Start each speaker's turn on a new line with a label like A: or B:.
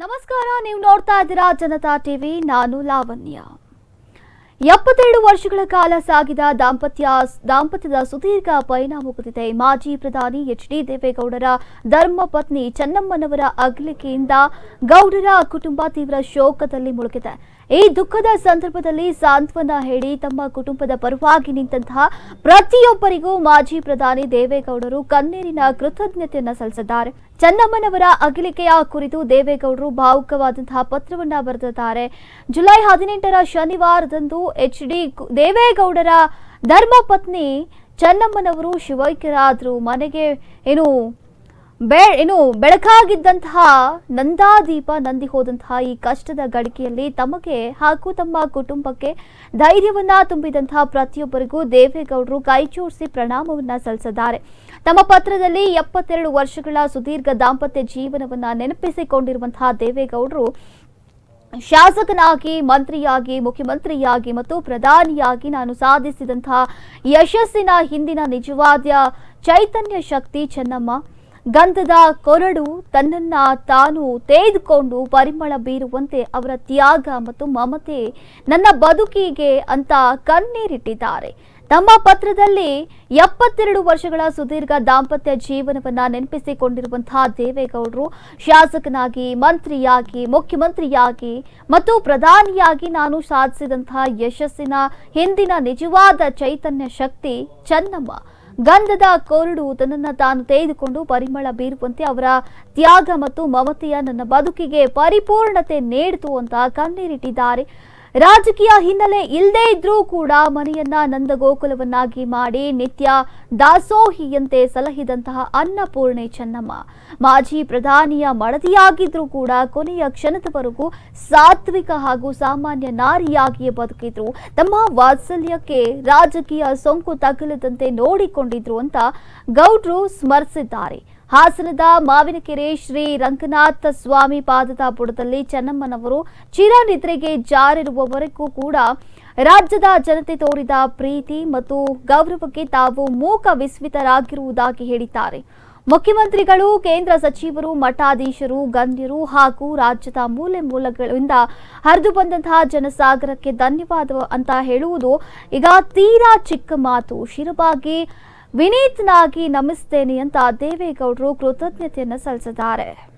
A: ನಮಸ್ಕಾರ, ನೀವು ನೋಡ್ತಾ ಇದ್ದೀರಾ ಜನತಾ ಟಿವಿ. ನಾನು ಲಾವಣ್ಯ. 72 ವರ್ಷಗಳ ಕಾಲ ಸಾಗಿದ ದಾಂಪತ್ಯದ ಸುದೀರ್ಘ ಪಯಣ ಮುಗಿದಿದೆ. ಮಾಜಿ ಪ್ರಧಾನಿ ಎಚ್.ಡಿ. ದೇವೇಗೌಡರ ಧರ್ಮಪತ್ನಿ ಚೆನ್ನಮ್ಮನವರ ಅಗಲಿಕೆಯಿಂದ ಗೌಡರ ಕುಟುಂಬ ತೀವ್ರ ಶೋಕದಲ್ಲಿ ಮುಳುಗಿದೆ. ಈ ದುಃಖದ ಸಂದರ್ಭದಲ್ಲಿ ಸಾಂತ್ವನ ಹೇಳಿ ತಮ್ಮ ಕುಟುಂಬದ ಪರವಾಗಿ ನಿಂತಹ ಪ್ರತಿಯೊಬ್ಬರಿಗೂ ಮಾಜಿ ಪ್ರಧಾನಿ ದೇವೇಗೌಡರು ಕಣ್ಣೀರಿನ ಕೃತಜ್ಞತೆಯನ್ನು ಸಲ್ಲಿಸಿದ್ದಾರೆ. ಚೆನ್ನಮ್ಮನವರ ಅಗಲಿಕೆಯ ಕುರಿತು ದೇವೇಗೌಡರು ಭಾವುಕವಾದಂತಹ ಪತ್ರವನ್ನ ಬರೆದಿದ್ದಾರೆ. ಜುಲೈ 18ರ ಶನಿವಾರದಂದು ಎಚ್.ಡಿ. ದೇವೇಗೌಡರ ಧರ್ಮಪತ್ನಿ ಚೆನ್ನಮ್ಮನವರು ಶಿವೈಕ್ಯರಾದರು. ಮನೆಗೆ ಬೆಳಕಾಗಿದ್ದಂತಹ ನಂದಾದೀಪ ನಂದಿ ಹೋದಂತಹ ಈ ಕಷ್ಟದ ಗಳಿಗೆಯಲ್ಲಿ ತಮಗೆ ಹಾಗೂ ತಮ್ಮ ಕುಟುಂಬಕ್ಕೆ ಧೈರ್ಯವನ್ನ ತುಂಬಿದಂತಹ ಪ್ರತಿಯೊಬ್ಬರಿಗೂ ದೇವೇಗೌಡರು ಕೈಜೋಡಿಸಿ ಪ್ರಣಾಮವನ್ನ ಸಲ್ಲಿಸಿದ್ದಾರೆ. ತಮ್ಮ ಪತ್ರದಲ್ಲಿ 72 ವರ್ಷಗಳ ಸುದೀರ್ಘ ದಾಂಪತ್ಯ ಜೀವನವನ್ನ ನೆನಪಿಸಿಕೊಂಡಿರುವಂತಹ ದೇವೇಗೌಡರು ಶಾಸಕನಾಗಿ, ಮಂತ್ರಿಯಾಗಿ, ಮುಖ್ಯಮಂತ್ರಿಯಾಗಿ ಮತ್ತು ಪ್ರಧಾನಿಯಾಗಿ ನಾನು ಸಾಧಿಸಿದಂತಹ ಯಶಸ್ಸಿನ ಹಿಂದಿನ ನಿಜವಾದ ಚೈತನ್ಯ ಶಕ್ತಿ ಚೆನ್ನಮ್ಮ. ಗಂಧದ ಕೊರಡು ತನ್ನನ್ನ ತಾನು ತೆಗೆದುಕೊಂಡು ಪರಿಮಳ ಬೀರುವಂತೆ ಅವರ ತ್ಯಾಗ ಮತ್ತು ಮಮತೆ ನನ್ನ ಬದುಕಿಗೆ ಅಂತ ಕಣ್ಣೀರಿಟ್ಟಿದ್ದಾರೆ. ತಮ್ಮ ಪತ್ರದಲ್ಲಿ 72 ವರ್ಷಗಳ ಸುದೀರ್ಘ ದಾಂಪತ್ಯ ಜೀವನವನ್ನ ನೆನಪಿಸಿಕೊಂಡಿರುವಂತಹ ದೇವೇಗೌಡರು ಶಾಸಕನಾಗಿ, ಮಂತ್ರಿಯಾಗಿ, ಮುಖ್ಯಮಂತ್ರಿಯಾಗಿ ಮತ್ತು ಪ್ರಧಾನಿಯಾಗಿ ನಾನು ಸಾಧಿಸಿದಂತಹ ಯಶಸ್ಸಿನ ಹಿಂದಿನ ನಿಜವಾದ ಚೈತನ್ಯ ಶಕ್ತಿ ಚೆನ್ನಮ್ಮ. ಗಂಧದ ಕೊರಡು ತನ್ನನ್ನು ತಾನು ತೆಗೆದುಕೊಂಡು ಪರಿಮಳ ಬೀರುವಂತೆ ಅವರ ತ್ಯಾಗ ಮತ್ತು ಮಮತೆಯ ನನ್ನ ಬದುಕಿಗೆ ಪರಿಪೂರ್ಣತೆ ನೀಡಿತು ಅಂತ ಕಣ್ಣೀರಿಟ್ಟಿದ್ದಾರೆ. ರಾಜಕೀಯ ಹಿನ್ನೆಲೆ ಇಲ್ಲದೇ ಇದ್ರೂ ಕೂಡ ಮನೆಯನ್ನ ನಂದಗೋಕುಲವನ್ನಾಗಿ ಮಾಡಿ ನಿತ್ಯ ದಾಸೋಹಿಯಂತೆ ಸಲಹಿದಂತಹ ಅನ್ನಪೂರ್ಣೆ ಚೆನ್ನಮ್ಮ. ಮಾಜಿ ಪ್ರಧಾನಿಯ ಮಡದಿಯಾಗಿದ್ರೂ ಕೂಡ ಕೊನೆಯ ಕ್ಷಣದವರೆಗೂ ಸಾತ್ವಿಕ ಹಾಗೂ ಸಾಮಾನ್ಯ ನಾರಿಯಾಗಿಯೇ ಬದುಕಿದ್ರು. ತಮ್ಮ ವಾತ್ಸಲ್ಯಕ್ಕೆ ರಾಜಕೀಯ ಸೋಂಕು ತಗುಲದಂತೆ ನೋಡಿಕೊಂಡಿದ್ರು ಅಂತ ಗೌಡ್ರು ಸ್ಮರಿಸಿದ್ದಾರೆ. ಹಾಸನದ ಮಾವಿನಕೆರೆ ಶ್ರೀ ರಂಗನಾಥ ಸ್ವಾಮಿ ಪಾದದ ಬುಡದಲ್ಲಿ ಚೆನ್ನಮ್ಮನವರು ಚಿರನಿದ್ರೆಗೆ ಜಾರಿರುವವರೆಗೂ ಕೂಡ ರಾಜ್ಯದ ಜನತೆ ತೋರಿದ ಪ್ರೀತಿ ಮತ್ತು ಗೌರವಕ್ಕೆ ತಾವು ಮೂಕ ವಿಸ್ಮಿತರಾಗಿರುವುದಾಗಿ ಹೇಳಿದ್ದಾರೆ. ಮುಖ್ಯಮಂತ್ರಿಗಳು, ಕೇಂದ್ರ ಸಚಿವರು, ಮಠಾಧೀಶರು, ಗಣ್ಯರು ಹಾಗೂ ರಾಜ್ಯದ ಮೂಲೆ ಮೂಲೆಗಳಿಂದ ಹರಿದು ಬಂದಂತಹ ಜನಸಾಗರಕ್ಕೆ ಧನ್ಯವಾದ ಅಂತ ಹೇಳುವುದು ಈಗ ತೀರಾ ಚಿಕ್ಕ ಮಾತು. ಶಿರವಾಗಿ ವಿನೀತನಾಗಿ ನಮಿಸ್ತೇನೆ ಅಂತ ದೇವೇಗೌಡರು ಕೃತಜ್ಞತೆಯನ್ನು ಸಲ್ಲಿಸಿದ್ದಾರೆ.